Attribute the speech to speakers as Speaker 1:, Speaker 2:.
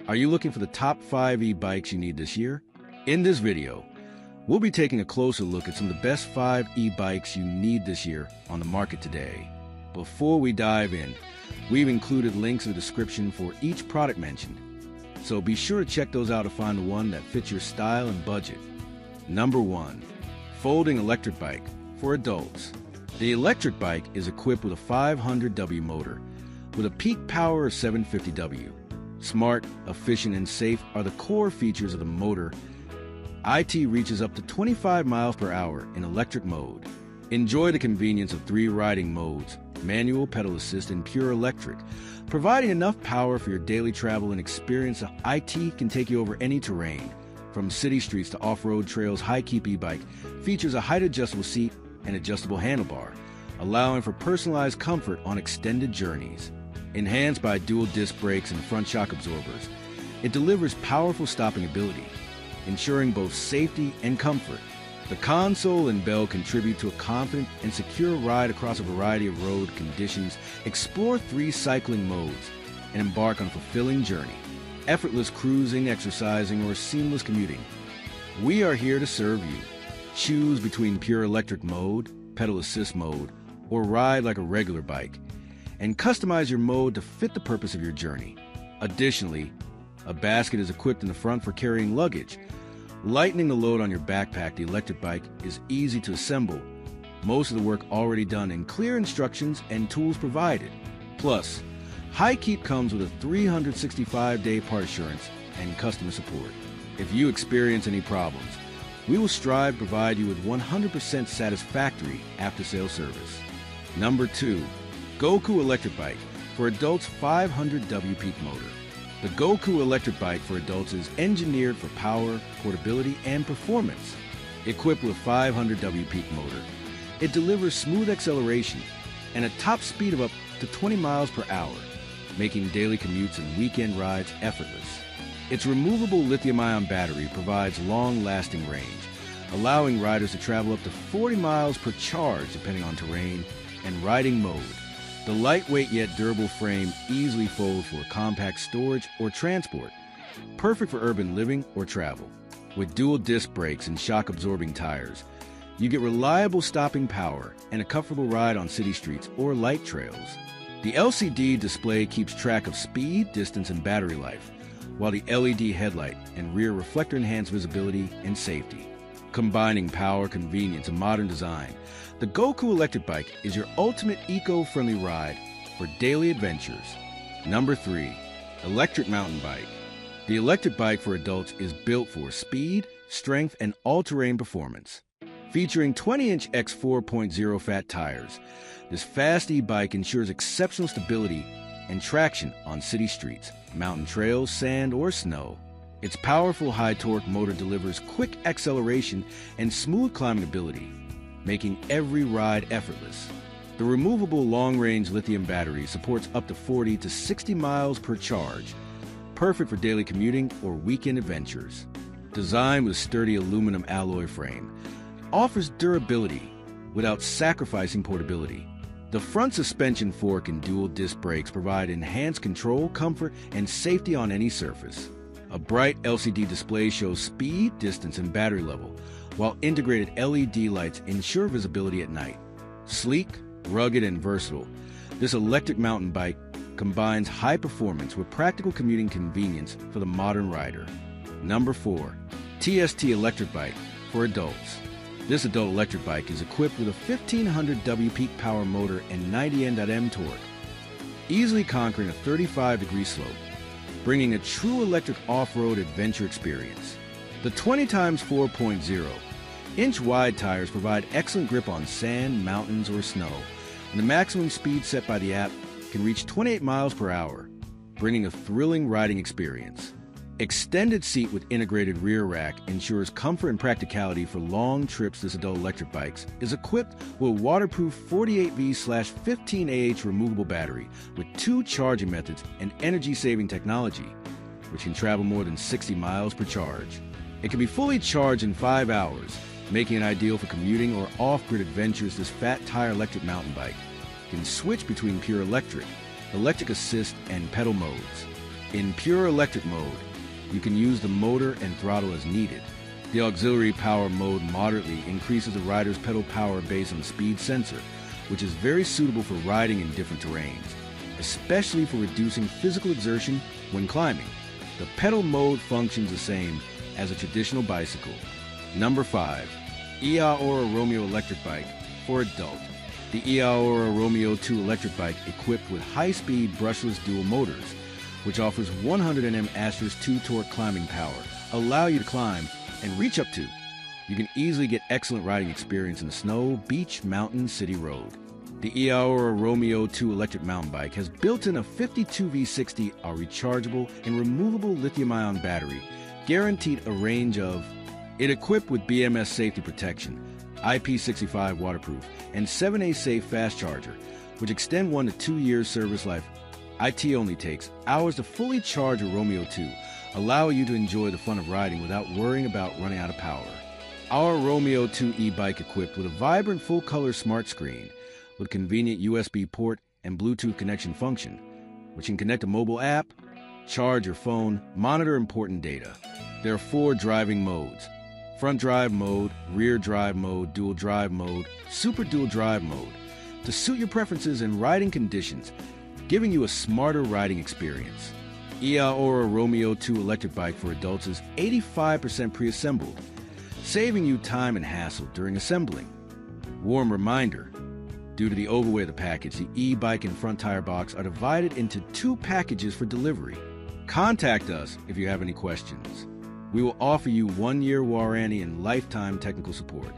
Speaker 1: Are you looking for the top 5 e-bikes you need this year? In this video, we'll be taking a closer look at some of the best 5 e-bikes you need this year on the market today. Before we dive in, we've included links in the description for each product mentioned, so be sure to check those out to find the one that fits your style and budget. Number 1. Folding electric bike for adults. The electric bike is equipped with a 500W motor with a peak power of 750W. Smart, efficient, and safe are the core features of the motor. IT reaches up to 25 miles per hour in electric mode. Enjoy the convenience of 3 riding modes: manual, pedal assist, and pure electric, providing enough power for your daily travel and experience. IT can take you over any terrain. From city streets to off-road trails, High-Keep e-bike features a height-adjustable seat and adjustable handlebar, allowing for personalized comfort on extended journeys. Enhanced by dual disc brakes and front shock absorbers, it delivers powerful stopping ability, ensuring both safety and comfort. The console and bell contribute to a confident and secure ride across a variety of road conditions. Explore 3 cycling modes and embark on a fulfilling journey: effortless cruising, exercising, or seamless commuting. We are here to serve you. Choose between pure electric mode, pedal assist mode, or ride like a regular bike, and customize your mode to fit the purpose of your journey. Additionally, a basket is equipped in the front for carrying luggage. Lightening the load on your backpack, the electric bike is easy to assemble. Most of the work already done, and clear instructions and tools provided. Plus, High-Keep comes with a 365-day part assurance and customer support. If you experience any problems, we will strive to provide you with 100% satisfactory after-sale service. Number 2. GOKU electric bike for adults, 500W peak motor. The GOKU electric bike for adults is engineered for power, portability, and performance. Equipped with a 500W peak motor, it delivers smooth acceleration and a top speed of up to 20 miles per hour, making daily commutes and weekend rides effortless. Its removable lithium-ion battery provides long-lasting range, allowing riders to travel up to 40 miles per charge depending on terrain and riding mode. The lightweight yet durable frame easily folds for compact storage or transport, perfect for urban living or travel. With dual disc brakes and shock-absorbing tires, you get reliable stopping power and a comfortable ride on city streets or light trails. The LCD display keeps track of speed, distance, and battery life, while the LED headlight and rear reflector enhance visibility and safety. Combining power, convenience, and modern design, the GOKU electric bike is your ultimate eco-friendly ride for daily adventures. Number 3. Electric mountain bike. The electric bike for adults is built for speed, strength, and all-terrain performance. Featuring 20-inch x 4.0 fat tires, this fast e-bike ensures exceptional stability and traction on city streets, mountain trails, sand, or snow. Its powerful high-torque motor delivers quick acceleration and smooth climbing ability, making every ride effortless. The removable long-range lithium battery supports up to 40 to 60 miles per charge, perfect for daily commuting or weekend adventures. Designed with sturdy aluminum alloy frame, offers durability without sacrificing portability. The front suspension fork and dual disc brakes provide enhanced control, comfort, and safety on any surface. A bright LCD display shows speed, distance, and battery level, while integrated LED lights ensure visibility at night. Sleek, rugged, and versatile, this electric mountain bike combines high performance with practical commuting convenience for the modern rider. Number 4. TST electric bike for adults. This adult electric bike is equipped with a 1500W peak power motor and 90 Nm torque, easily conquering a 35-degree slope, bringing a true electric off-road adventure experience. The 20x4.0-inch wide tires provide excellent grip on sand, mountains, or snow, and the maximum speed set by the app can reach 28 miles per hour, bringing a thrilling riding experience. Extended seat with integrated rear rack ensures comfort and practicality for long trips. This adult electric bike is equipped with waterproof 48V/15Ah removable battery with 2 charging methods and energy-saving technology, which can travel more than 60 miles per charge. It can be fully charged in 5 hours, making it ideal for commuting or off-grid adventures. This fat tire electric mountain bike can switch between pure electric, electric assist, and pedal modes. In pure electric mode, you can use the motor and throttle as needed. The auxiliary power mode moderately increases the rider's pedal power based on the speed sensor, which is very suitable for riding in different terrains, especially for reducing physical exertion when climbing. The pedal mode functions the same as a traditional bicycle. Number 5. eAhora Romeo electric bike for adult. The eAhora Romeo 2 electric bike equipped with high-speed brushless dual motors, which offers 100 Nm Asterisk 2 torque climbing power, allow you to climb and reach up to. You can easily get excellent riding experience in the snow, beach, mountain, city road. The eAhora Romeo 2 electric mountain bike has built-in a 52V60, a rechargeable and removable lithium-ion battery, guaranteed a range of. It equipped with BMS safety protection, IP65 waterproof, and 7A safe fast charger, which extend 1 to 2 years service life. IT only takes hours to fully charge a Romeo 2, allowing you to enjoy the fun of riding without worrying about running out of power. Our Romeo 2 e-bike equipped with a vibrant full-color smart screen with convenient USB port and Bluetooth connection function, which can connect a mobile app, charge your phone, monitor important data. There are 4 driving modes: front drive mode, rear drive mode, dual drive mode, super dual drive mode, to suit your preferences and riding conditions, giving you a smarter riding experience. eAhora Romeo 2 electric bike for adults is 85% pre-assembled, saving you time and hassle during assembling. Warm reminder, due to the overweight of the package, the e-bike and front tire box are divided into 2 packages for delivery. Contact us if you have any questions. We will offer you 1-year warranty and lifetime technical support.